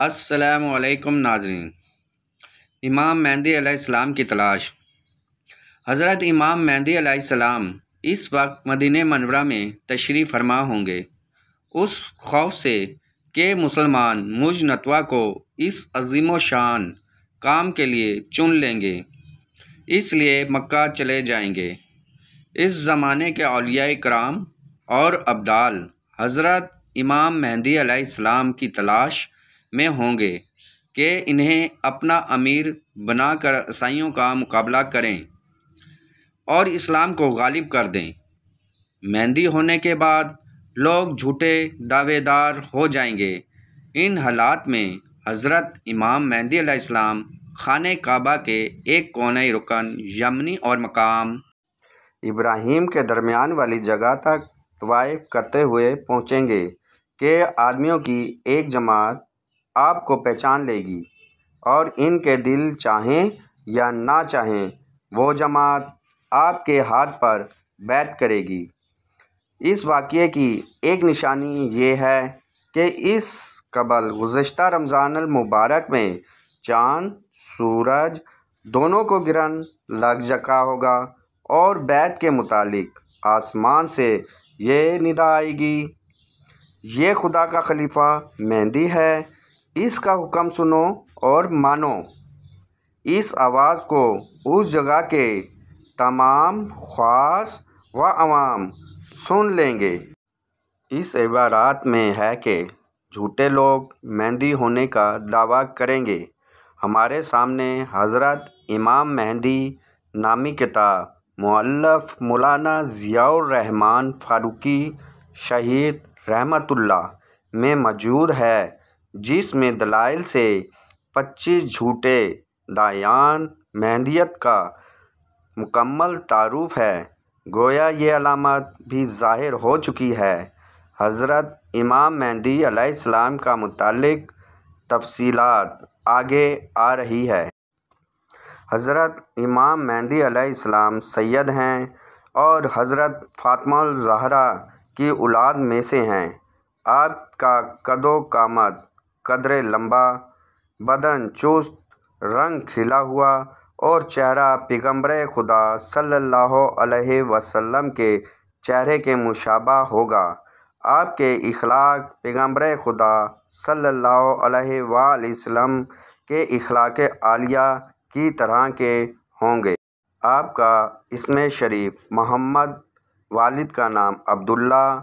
السلام علیکم ناظرین۔ امام مہدی علیہ السلام کی تلاش۔ حضرت امام مہدی علیہ السلام اس وقت مدینہ منورہ میں تشریف فرما ہوں گے، اس خوف سے کہ مسلمان مجھ نتوا کو اس عظیم و شان کام کے لیے چن لیں گے، اس لیے مکہ چلے جائیں گے۔ اس زمانے کے اولیاء کرام اور ابدال حضرت امام مہدی علیہ السلام کی تلاش میں ہوں گے کہ انہیں اپنا امیر بنا کر عیسائیوں کا مقابلہ کریں اور اسلام کو غالب کر دیں۔ مہدی ہونے کے بعد لوگ جھوٹے دعوے دار ہو جائیں گے۔ ان حالات میں حضرت امام مہدی علیہ السلام خانہ کعبہ کے ایک کونے رکن یمنی اور مقام ابراہیم کے درمیان والی جگہ تک طواف کرتے ہوئے پہنچیں گے کہ آدمیوں کی ایک جماعت آپ کو پہچان لے گی اور ان کے دل چاہیں یا نہ چاہیں وہ جماعت آپ کے ہاتھ پر بیعت کرے گی۔ اس واقعے کی ایک نشانی یہ ہے کہ اس قبل گزشتہ رمضان المبارک میں چاند سورج دونوں کو گرہن لگ چکا ہوگا اور بیعت کے متعلق آسمان سے یہ ندا آئے گی، یہ خدا کا خلیفہ مہدی ہے، اس کا حکم سنو اور مانو۔ اس آواز کو اس جگہ کے تمام خواص و عوام سن لیں گے۔ اس عبارات میں ہے کہ جھوٹے لوگ مہدی ہونے کا دعویٰ کریں گے۔ ہمارے سامنے حضرت امام مہدی نامی کتاب مؤلف مولانا ضیاء الرحمن فاروقی شہید رحمۃ اللہ میں موجود ہے، جس میں دلائل سے 25 جھوٹے داعیان مہدیت کا مکمل تعارف ہے۔ گویا یہ علامت بھی ظاہر ہو چکی ہے۔ حضرت امام مہدی علیہ السلام کا متعلق تفصیلات آگے آ رہی ہے۔ حضرت امام مہدی علیہ السلام سید ہیں اور حضرت فاطمہ الزہرا کی اولاد میں سے ہیں۔ آپ کا قد و قامت قدر لمبا، بدن چست، رنگ کھلا ہوا اور چہرہ پیغمبر خدا صلی اللہ علیہ وسلم کے چہرے کے مشابہ ہوگا۔ آپ کے اخلاق پیغمبر خدا صلی اللہ علیہ وآلہ وسلم کے اخلاق عالیہ کی طرح کے ہوں گے۔ آپ کا اسم شریف محمد، والد کا نام عبداللہ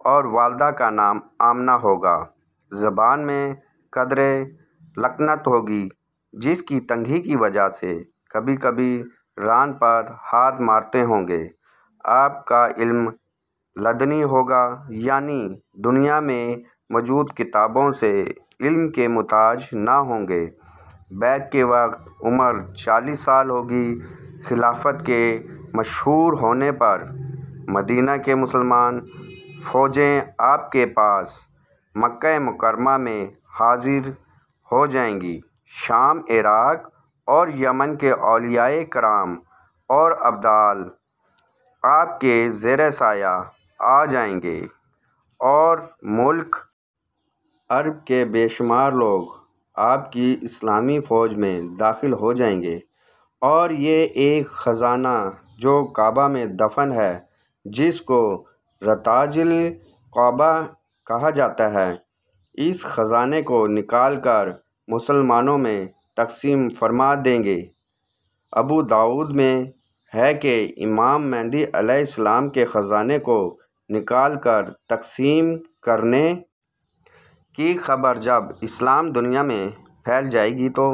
اور والدہ کا نام آمنہ ہوگا۔ زبان میں قدر لکنت ہوگی، جس کی تنگی کی وجہ سے کبھی کبھی ران پر ہاتھ مارتے ہوں گے۔ آپ کا علم لدنی ہوگا، یعنی دنیا میں موجود کتابوں سے علم کے محتاج نہ ہوں گے۔ بیعت کے وقت عمر 40 سال ہوگی۔ خلافت کے مشہور ہونے پر مدینہ کے مسلمان فوجیں آپ کے پاس مکہ مکرمہ میں حاضر ہو جائیں گی۔ شام، عراق اور یمن کے اولیاء کرام اور ابدال آپ کے زیر سایہ آ جائیں گے اور ملک عرب کے بے شمار لوگ آپ کی اسلامی فوج میں داخل ہو جائیں گے، اور یہ ایک خزانہ جو کعبہ میں دفن ہے، جس کو رتاج الکعبہ کہا جاتا ہے، اس خزانے کو نکال کر مسلمانوں میں تقسیم فرما دیں گے۔ ابو داؤد میں ہے کہ امام مہدی علیہ السلام کے خزانے کو نکال کر تقسیم کرنے کی خبر جب اسلام دنیا میں پھیل جائے گی تو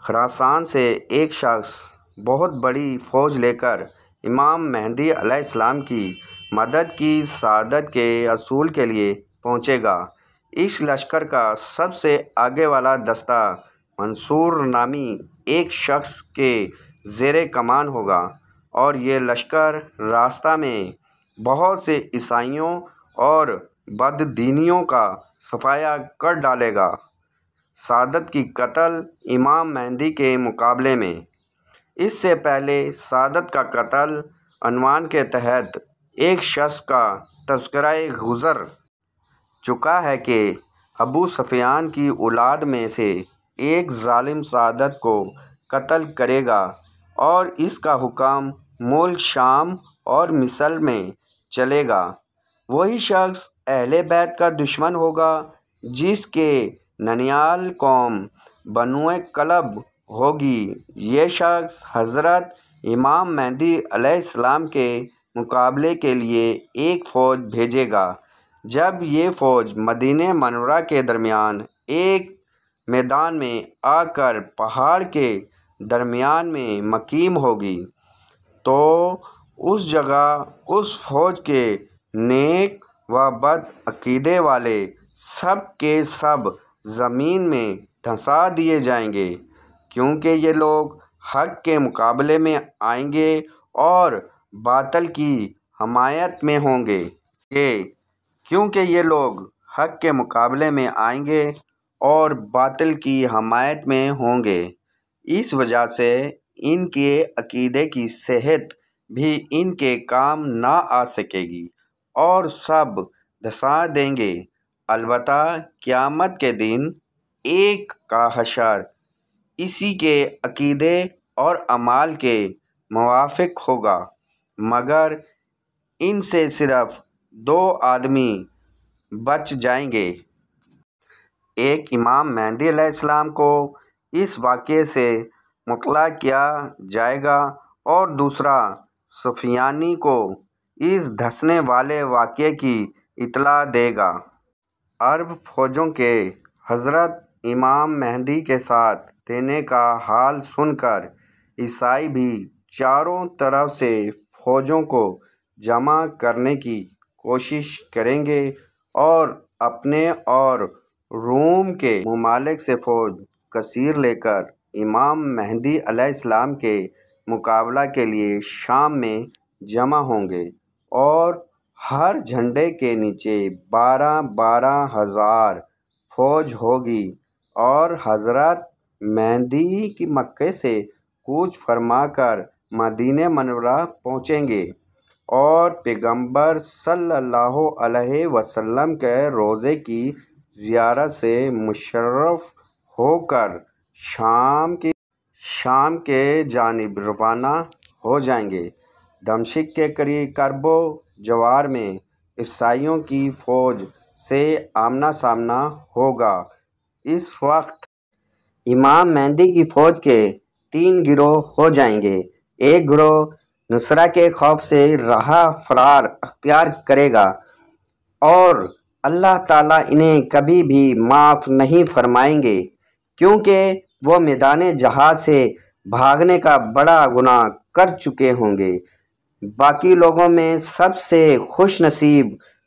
خراسان سے ایک شخص بہت بڑی فوج لے کر امام مہدی علیہ السلام کی مدد کی سعادت کے حصول کے لیے پہنچے گا۔ اس لشکر کا سب سے آگے والا دستہ منصور نامی ایک شخص کے زیر کمان ہوگا، اور یہ لشکر راستہ میں بہت سے عیسائیوں اور بددینیوں کا صفایا کر ڈالے گا۔ سعادت کی قتل امام مہدی کے مقابلے میں اس سے پہلے سعادت کا قتل عنوان کے تحت ایک شخص کا تذکرہ گزر چکا ہے کہ ابو سفیان کی اولاد میں سے ایک ظالم سعادت کو قتل کرے گا اور اس کا حکم ملک شام اور مصر میں چلے گا۔ وہی شخص اہل بیت کا دشمن ہوگا جس کے ننیال قوم بنو کلب ہوگی۔ یہ شخص حضرت امام مہدی علیہ السلام کے مقابلے کے لیے ایک فوج بھیجے گا۔ جب یہ فوج مدینہ منورہ کے درمیان ایک میدان میں آ کر پہاڑ کے درمیان میں مقیم ہوگی تو اس جگہ اس فوج کے نیک و بد عقیدے والے سب کے سب زمین میں دھنسا دیے جائیں گے، کیونکہ یہ لوگ حق کے مقابلے میں آئیں گے اور باطل کی حمایت میں ہوں گے۔ کیونکہ یہ لوگ حق کے مقابلے میں آئیں گے اور باطل کی حمایت میں ہوں گے، اس وجہ سے ان کے عقیدے کی صحت بھی ان کے کام نہ آ سکے گی اور سب دھنسا دیں گے۔ البتہ قیامت کے دن ایک کا حشر اسی کے عقیدے اور اعمال کے موافق ہوگا، مگر ان سے صرف 2 آدمی بچ جائیں گے۔ ایک امام مہدی علیہ السلام کو اس واقعے سے مطلع کیا جائے گا اور دوسرا سفیانی کو اس دھنسنے والے واقعے کی اطلاع دے گا۔ عرب فوجوں کے حضرت امام مہدی کے ساتھ دینے کا حال سن کر عیسائی بھی چاروں طرف سے فوجوں کو جمع کرنے کی کوشش کریں گے اور اپنے اور روم کے ممالک سے فوج کثیر لے کر امام مہدی علیہ السلام کے مقابلہ کے لیے شام میں جمع ہوں گے، اور ہر جھنڈے کے نیچے 12 ہزار فوج ہوگی، اور حضرت مہدی کی مکے سے کوچ فرما کر مدینہ منورہ پہنچیں گے اور پیغمبر صلی اللہ علیہ وسلم کے روضے کی زیارت سے مشرف ہو کر شام کے جانب روانہ ہو جائیں گے۔ دمشق کے قریب کرب و جوار میں عیسائیوں کی فوج سے آمنا سامنا ہوگا۔ اس وقت امام مہدی کی فوج کے 3 گروہ ہو جائیں گے۔ ایک گروہ نصرہ کے خوف سے راہ فرار اختیار کرے گا اور اللہ تعالیٰ انہیں کبھی بھی معاف نہیں فرمائیں گے، کیونکہ وہ میدان جہاد سے بھاگنے کا بڑا گناہ کر چکے ہوں گے۔ باقی لوگوں میں سب سے خوش نصیب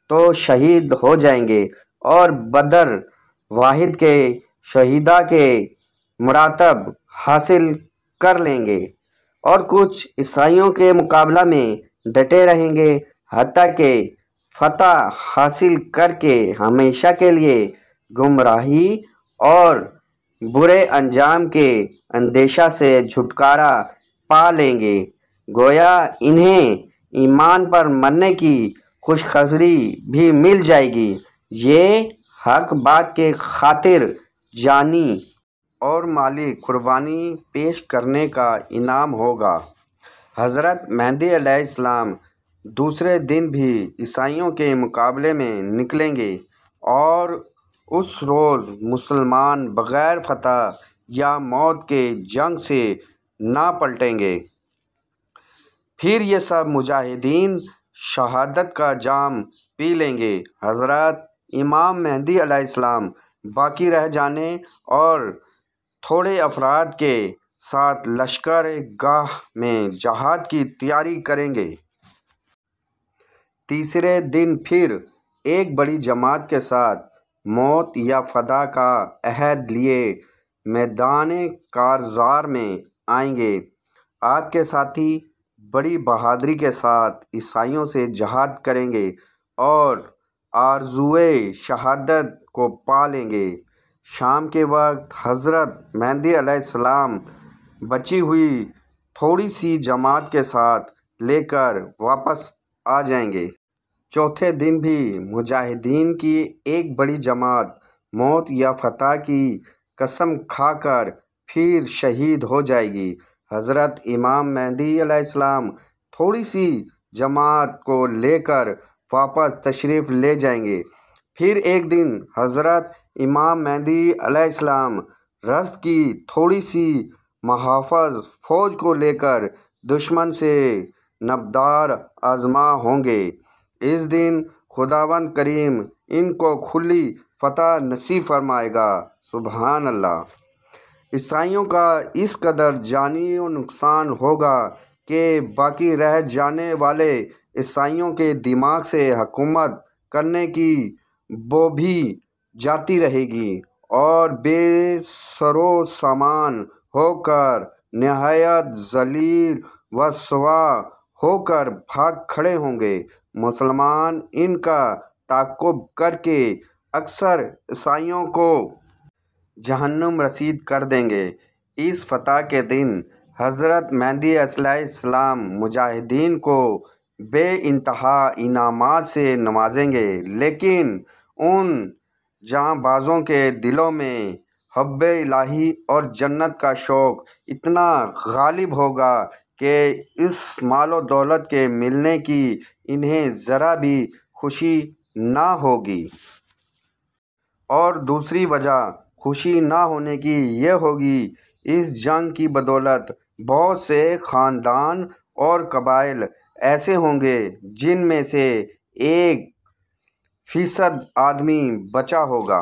تو شہید ہو جائیں گے اور بدر واحد کے شہداء کے مراتب حاصل کر لیں گے، اور کچھ عیسائیوں کے مقابلہ میں ڈٹے رہیں گے حتیٰ کہ فتح حاصل کر کے ہمیشہ کے لیے گمراہی اور برے انجام کے اندیشہ سے چھٹکارا پا لیں گے۔ گویا انہیں ایمان پر مرنے کی خوشخبری بھی مل جائے گی۔ یہ حق بات کے خاطر جانی اور مالی قربانی پیش کرنے کا انعام ہوگا۔ حضرت مہدی علیہ السلام دوسرے دن بھی عیسائیوں کے مقابلے میں نکلیں گے اور اس روز مسلمان بغیر فتح یا موت کے جنگ سے نہ پلٹیں گے۔ پھر یہ سب مجاہدین شہادت کا جام پی لیں گے۔ حضرت امام مہدی علیہ السلام باقی رہ جانے اور تھوڑے افراد کے ساتھ لشکر گاہ میں جہاد کی تیاری کریں گے۔ تیسرے دن پھر ایک بڑی جماعت کے ساتھ موت یا فداء کا عہد لیے میدان کارزار میں آئیں گے۔ آپ کے ساتھی بڑی بہادری کے ساتھ عیسائیوں سے جہاد کریں گے اور آرزوئے شہادت کو پا لیں گے۔ شام کے وقت حضرت مہدی علیہ السلام بچی ہوئی تھوڑی سی جماعت کے ساتھ لے کر واپس آ جائیں گے۔ چوتھے دن بھی مجاہدین کی ایک بڑی جماعت موت یا فتح کی قسم کھا کر پھر شہید ہو جائے گی۔ حضرت امام مہدی علیہ السلام تھوڑی سی جماعت کو لے کر واپس تشریف لے جائیں گے۔ پھر ایک دن حضرت امام مہدی علیہ السلام رزق کی تھوڑی سی محافظ فوج کو لے کر دشمن سے نبردار آزما ہوں گے۔ اس دن خداوند کریم ان کو کھلی فتح نصیب فرمائے گا۔ سبحان اللہ۔ عیسائیوں کا اس قدر جانی نقصان ہوگا کہ باقی رہ جانے والے عیسائیوں کے دماغ سے حکومت کرنے کی بو بھی جاتی رہے گی اور بے سر و سامان ہو کر نہایت ذلیل و رسوا ہو کر بھاگ کھڑے ہوں گے۔ مسلمان ان کا تعاقب کر کے اکثر عیسائیوں کو جہنم رسید کر دیں گے۔ اس فتح کے دن حضرت مہدی علیہ السلام مجاہدین کو بے انتہا انعامات سے نوازیں گے، لیکن ان جاں بازوں کے دلوں میں حب الہی اور جنت کا شوق اتنا غالب ہوگا کہ اس مال و دولت کے ملنے کی انہیں ذرا بھی خوشی نہ ہوگی۔ اور دوسری وجہ خوشی نہ ہونے کی یہ ہوگی، اس جنگ کی بدولت بہت سے خاندان اور قبائل ایسے ہوں گے جن میں سے 1% آدمی بچا ہوگا۔